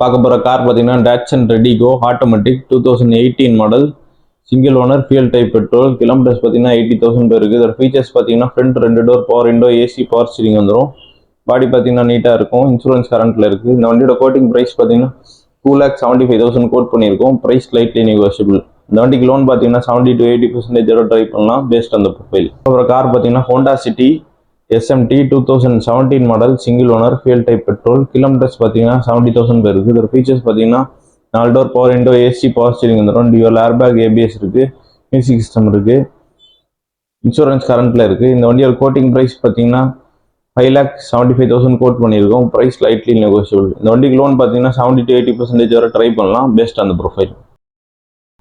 பார்க்க போகிற கார் பார்த்தீங்கன்னா Dodson Redigo automatic 2018 model single owner fuel type petrol. Kilometres பார்த்தீங்கன்னா 80,000 போயிருக்கு. இதோட ஃபீச்சர்ஸ் பார்த்தீங்கன்னா front 2 door power window, AC, power steering வந்துடும். பாடி பார்த்தீங்கன்னா நீட்டாக இருக்கும். இன்சூரன்ஸ் கரண்ட்டில் இருக்குது. இந்த வண்டியோட கோட்டிங் ப்ரைஸ் பார்த்தீங்கன்னா 2,75,000 கோட் பண்ணியிருக்கோம். Price slightly negotiable. இந்த வண்டிக்கு லோன் பார்த்தீங்கன்னா 70 to 80% ட்ரை பண்ணலாம் பேஸ்ட் அந்த ப்ரொஃபைல். அப்புறம் கார் பார்த்தீங்கன்னா Honda City SMT 2017 model single owner fuel type petrol. Kilometres பார்த்தீங்கன்னா 70,000 போயிருக்கு. இதோட ஃபீச்சர்ஸ் பார்த்தீங்கன்னா 4 door power window, AC, power steering வந்துடும். டியூவல் ஏர்பேக், ABS இருக்குது. மியூசிக் சிஸ்டம் இருக்குது. இன்சூரன்ஸ் கரண்ட்டில் இருக்குது. இந்த வண்டியோட கோட்டிங் ப்ரைஸ் பார்த்தீங்கன்னா 5,75,000 கோட் பண்ணியிருக்கோம். Price lightly negotiable. இந்த வண்டிக்கு லோன் பார்த்தீங்கன்னா 70 to 80% வரை ட்ரை பண்ணலாம் பேஸ்ட் அந்த ப்ரொஃபைல்.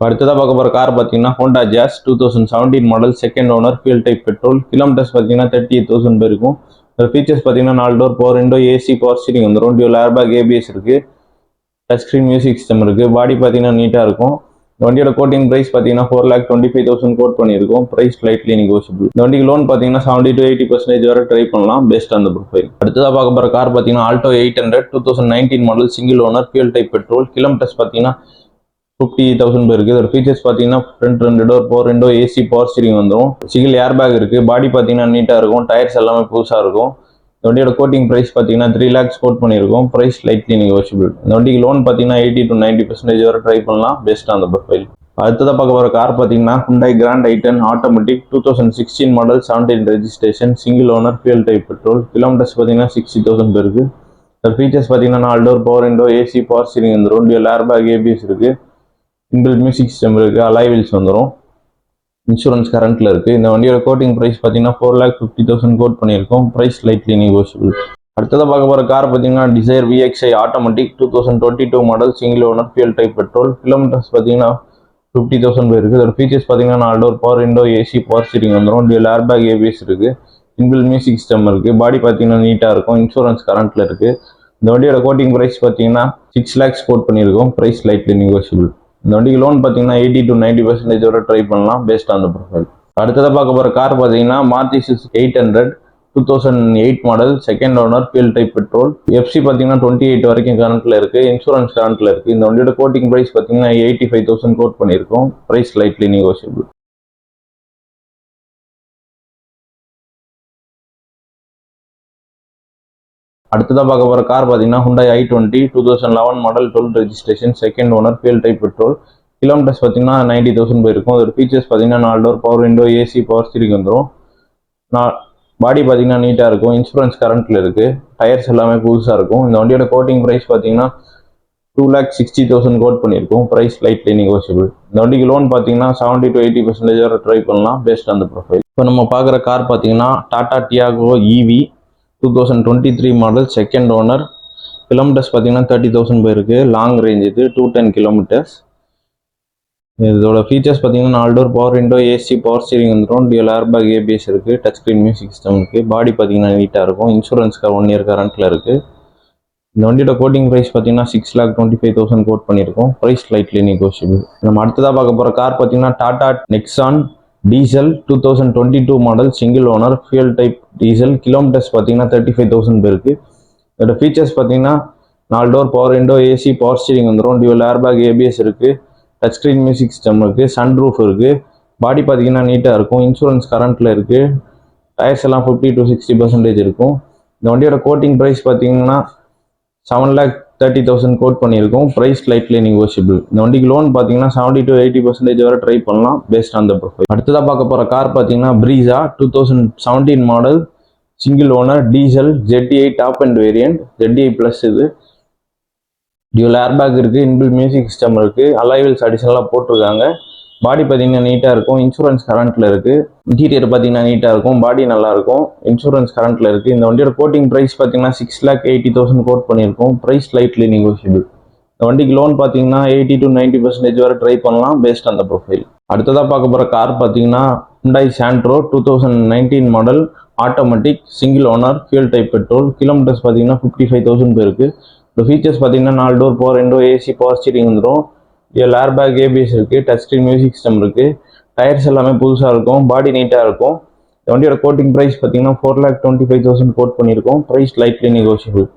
அடுத்ததாக பார்க்க போகிற கார் பார்த்தீங்கன்னா Honda Jazz 2017 model second owner fuel type petrol. Kilometres பார்த்தீங்கன்னா 38,000 போயிருக்கும். இதோட ஃபீச்சர்ஸ் பார்த்தீங்கன்னா 4 door power window, AC, power steering வந்துடும். டியூவல் ஏர்பேக், ABS இருக்குது. டச் ஸ்க்ரீன் மியூசிக் சிஸ்டம் இருக்குது. பாடி பார்த்தீங்கன்னா நீட்டாக இருக்கும். இந்த வண்டியோட கோட்டிங் ப்ரைஸ் பார்த்தீங்கன்னா 4,25,000 கோட் பண்ணியிருக்கோம். Price lightly negotiable. இந்த வண்டிக்கு லோன் பார்த்தீங்கன்னா 70 to 80% வரை ட்ரை பண்ணலாம் பேஸ்ட் அந்த ப்ரொஃபைல். அடுத்ததாக பார்க்க போகிற கார் பார்த்தீங்கன்னா Alto 800 2019 model single owner fuel type petrol. Kilometres பார்த்தீங்கன்னா 50,000 போயிருக்கு. இதோட ஃபீச்சர்ஸ் பார்த்தீங்கன்னா front 2 door power window, AC, power steering வந்துடும். சிங்கிள் ஏர்பேக் இருக்குது. பாடி பார்த்தீங்கன்னா நீட்டாக இருக்கும். டயர்ஸ் எல்லாமே புதுசாக இருக்கும். இந்த வண்டியோட கோட்டிங் ப்ரைஸ் பார்த்தீங்கன்னா 3 lakhs கோட் பண்ணியிருக்கோம். Price lightly negotiable. இந்த வண்டிக்கு லோன் பார்த்தீங்கன்னா 80 to 90% வரை ட்ரை பண்ணலாம் பேஸ்ட் அந்த ப்ரொஃபைல். அடுத்ததாக பார்க்க போகிற கார் பார்த்தீங்கன்னா Hyundai Grand i10 automatic 2016 model 17 registration single owner fuel type petrol. Kilometres பார்த்தீங்கன்னா 60,000 போயிருக்கு. இந்த ஃபீச்சர்ஸ் பார்த்தீங்கன்னா 4 door power window, AC, power steering வந்துடும். டியூவல் ஏர்பேக், ABS இருக்குது. இன்பில்ட் மியூசிக் சிஸ்டம் இருக்குது. அலாய் வீல்ஸ் வந்துடும். இன்சூரன்ஸ் கரண்ட்டில் இருக்குது. இந்த வண்டியோட கோட்டிங் ப்ரைஸ் பார்த்தீங்கன்னா 4,50,000 கோட் பண்ணியிருக்கோம். Price lightly negotiable. அடுத்ததாக பார்க்க போகிற கார் பார்த்தீங்கன்னா Dzire VXi automatic 2022 model single owner fuel type petrol. Kilometres பார்த்தீங்கன்னா 50,000 போயிருக்கு. இதோட ஃபீச்சர்ஸ் பார்த்தீங்கன்னா 4 door power window, AC, power steering வந்துடும். டியூவல் ஏர்பேக், ABS இருக்குது. இன்பில்ட் மியூசிக் சிஸ்டம் இருக்குது. பாடி பார்த்தீங்கன்னா நீட்டாக இருக்கும். இன்சூரன்ஸ் கரண்ட்டில் இருக்குது. இந்த வண்டியோட கோட்டிங் ப்ரைஸ் பார்த்தீங்கன்னா 6 lakhs கோட் பண்ணியிருக்கோம். Price lightly negotiable. இந்த வண்டிக்கு லோன் பார்த்தீங்கன்னா 80 to 90% வரை ட்ரை பண்ணலாம் பேஸ்ட் ஆன் த ப்ரொஃபைல். அடுத்ததாக பார்க்க போகிற கார் பார்த்தீங்கன்னா Maruti Suzuki 800 2008 model second owner fuel type petrol. FC பார்த்தீங்கன்னா 28 வரைக்கும் கரண்ட்டில் இருக்குது. இன்சூரன்ஸ் கரண்ட்டில் இருக்குது. இந்த வண்டியோட கோட்டிங் ப்ரைஸ் பார்த்தீங்கன்னா 85,000 கோட் பண்ணியிருக்கோம். Price lightly negotiable. அடுத்ததாக பார்க்க போகிற கார் பார்த்தீங்கன்னா Hyundai i20 2011 model 12 registration second owner fuel type petrol. Kilometres பார்த்தீங்கன்னா 90,000 போயிருக்கும். அதோட ஃபீச்சர்ஸ் பார்த்தீங்கன்னா 4 door power window, AC, power steering வந்துடும். பாடி பார்த்தீங்கன்னா நீட்டாக இருக்கும். இன்சூரன்ஸ் கரண்ட்டில் இருக்குது. டயர்ஸ் எல்லாமே புதுசாக இருக்கும். இந்த வண்டியோட கோட்டிங் ப்ரைஸ் பார்த்தீங்கன்னா 2,60,000 கோட் பண்ணியிருக்கும். Price lightly negotiable. இந்த வண்டிக்கு லோன் பார்த்தீங்கன்னா 70 to 80% வரை ட்ரை பண்ணலாம் பேஸ்ட் அந்த ப்ரொஃபைல். இப்போ நம்ம பார்க்குற கார் பார்த்தீங்கன்னா Tata Tiago EV 2023 model second owner. Kilometres பார்த்தீங்கன்னா 30,000 போயிருக்கு. லாங் ரேஞ்ச் இது 210 கிலோமீட்டர்ஸ். இதோட ஃபீச்சர்ஸ் பார்த்தீங்கன்னா 4 door power window, AC, power steering வந்துடும். டியூவல் ஏர்பேக், ABS இருக்குது. டச் ஸ்க்ரீன் மியூசிக் சிஸ்டம் இருக்குது. பாடி பார்த்தீங்கன்னா நீட்டாக இருக்கும். இன்சூரன்ஸ் 1 year கரண்ட்டில் இருக்குது. இந்த வண்டியோட கோட்டிங் ப்ரைஸ் பார்த்தீங்கன்னா 6,25,000 கோட் பண்ணியிருக்கோம். Price lightly negotiable. நம்ம அடுத்ததாக பார்க்க போகிற கார் பார்த்தீங்கன்னா Tata Nexon diesel 2022 model single owner fuel type diesel. Kilometres பார்த்தீங்கன்னா 35,000 போயிருக்கு. இதோட ஃபீச்சர்ஸ் பார்த்தீங்கன்னா 4 door power window, AC, power steering வந்துடும். டியூவல் ஏர்பேக், ABS இருக்குது. டச் ஸ்க்ரீன் மியூசிக் சிஸ்டம் இருக்குது. சன் ரூஃப் இருக்குது. பாடி பார்த்தீங்கன்னா நீட்டாக இருக்கும். இன்சூரன்ஸ் கரண்ட்டில் இருக்குது. டயர்ஸ் எல்லாம் 50 to 60% இருக்கும். இந்த வண்டியோட கோட்டிங் ப்ரைஸ் பார்த்தீங்கன்னா 7,30,000 கோட் பண்ணியிருக்கோம். Price lightly negotiable. இந்த வண்டிக்கு லோன் பார்த்தீங்கன்னா 70 to 80% வரை ட்ரை பண்ணலாம் பேஸ்ட் ஆன் த ப்ரொஃபைல். அடுத்ததாக பார்க்க போகிற கார் பார்த்தீங்கன்னா Brezza 2017 model single owner diesel ZDI top and variant. ZDI plus இது. டியூவல் ஏர்பேக் இருக்குது. இன்பில்ட் மியூசிக் சிஸ்டம் இருக்குது. அலாய் வீல்ஸ் அடிஷனலாக போட்டிருக்காங்க. பாடி பார்த்தீங்கன்னா நீட்டாக இருக்கும். இன்சூரன்ஸ் கரண்ட்டில் இருக்குது. இன்டீரியர் பார்த்தீங்கன்னா நீட்டாக இருக்கும். பாடி நல்லாயிருக்கும். இன்சூரன்ஸ் கரண்ட்டில் இருக்குது. இந்த வண்டியோட கோட்டிங் ப்ரைஸ் பார்த்தீங்கன்னா 6,80,000 கோட் பண்ணியிருக்கோம். Price lightly negotiable. இந்த வண்டிக்கு லோன் பார்த்தீங்கன்னா 80 to 90% வரை ட்ரை பண்ணலாம் பேஸ்ட் அந்த ப்ரொஃபைல். அடுத்ததாக பார்க்க போகிற கார் பார்த்தீங்கன்னா Hyundai Santro 2019 model automatic single owner fuel type petrol. Kilometres பார்த்தீங்கன்னா 55,000 போயிருக்கு. இந்த ஃபீச்சர்ஸ் பார்த்தீங்கன்னா 4 door power window, AC, power steering வந்துடும். டியூவல் ஏர்பேக், ABS இருக்குது. டச் ஸ்க்ரீன் மியூசிக் சிஸ்டம் இருக்குது. டயர்ஸ் எல்லாமே புதுசாக இருக்கும். பாடி நீட்டாக இருக்கும். இந்த வண்டியோட கோட்டிங் ப்ரைஸ் பார்த்தீங்கன்னா 4,25,000 கோட் பண்ணியிருக்கோம். Price lightly negotiable.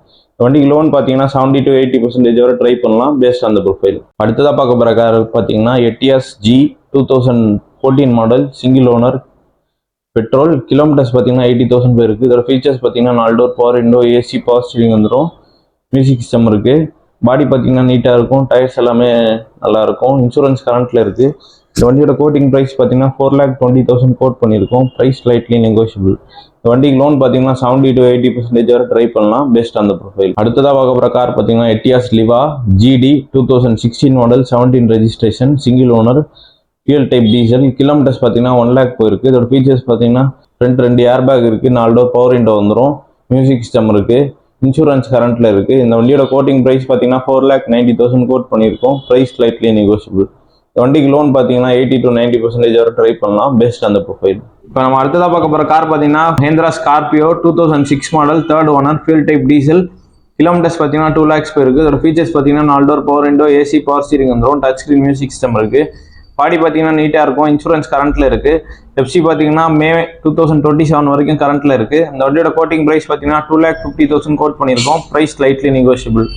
வண்டிக்கு லோன் பார்த்தீங்கன்னா 70 to 80% வரை ட்ரை பண்ணலாம் பேஸ்ட் அந்த ப்ரொஃபைல். அடுத்ததாக பார்க்க போகிற கார் பார்த்தீங்கன்னா Etios G 2014 model single owner petrol. Kilometres பார்த்தீங்கன்னா 80,000 போயிருக்கு. இதோட ஃபீச்சர்ஸ் பார்த்தீங்கன்னா 4 door power window, AC, power steering வந்துடும். மியூசிக் சிஸ்டம் இருக்குது. பாடி பார்த்தீங்கன்னா நீட்டாக இருக்கும். டயர்ஸ் எல்லாமே நல்லாயிருக்கும். இன்சூரன்ஸ் கரண்ட்டில் இருக்குது. இந்த வண்டியோட கோட்டிங் ப்ரைஸ் பார்த்தீங்கன்னா 4,20,000 கோட் பண்ணியிருக்கோம். Price slightly negotiable. இந்த வண்டிக்கு லோன் பார்த்தீங்கன்னா 70 to 80% வரை ட்ரை பண்ணலாம் பேஸ்ட் அந்த ப்ரொஃபைல். அடுத்ததாக பார்க்க போகிற கார் பார்த்தீங்கன்னா Etios Liva GT 2016 model 17 registration single owner fuel type diesel. Kilometres பார்த்தீங்கன்னா 1 lakh போயிருக்கு. இதோட ஃபீச்சர்ஸ் பார்த்தீங்கன்னா ஃப்ரண்ட் 2 ஏர் பேக் இருக்குது. 4 டோர் பவர் விண்டோ வந்துடும். மியூசிக் சிஸ்டம் இருக்குது. இன்சூரன்ஸ் கரண்ட்டில் இருக்குது. இந்த வண்டியோட கோட்டிங் ப்ரைஸ் பார்த்தீங்கன்னா 4,90,000 கோட் பண்ணியிருக்கோம். Price slightly negotiable. இந்த வண்டிக்கு லோன் பார்த்தீங்கன்னா 80 to 90% வரை ட்ரை பண்ணலாம் பேஸ்ட் அந்த ப்ரொஃபைல். இப்போ நம்ம அடுத்ததாக பார்க்க போகிற கார் பார்த்தீங்கன்னா Mahindra Scorpio 2006 model 3rd owner fuel type diesel. Kilometres பார்த்தீங்கன்னா 2 lakhs போயிருக்கு. இதோட ஃபீச்சர்ஸ் பார்த்தீங்கன்னா 4 door power window, AC, power steering வந்துடும். டச் ஸ்க்ரீன் மியூசிக் சிஸ்டம் இருக்குது. பாடி பார்த்தீங்கன்னா நீட்டாக இருக்கும். இன்சூரன்ஸ் கரண்ட்டில் இருக்குது. எஃப்சி பார்த்தீங்கன்னா மே 2027 வரைக்கும் கரண்ட்டில் இருக்குது. இந்த வண்டியோட கோட்டிங் ப்ரைஸ் பார்த்தீங்கன்னா 2,50,000 கோட் பண்ணியிருக்கோம். Price slightly negotiable.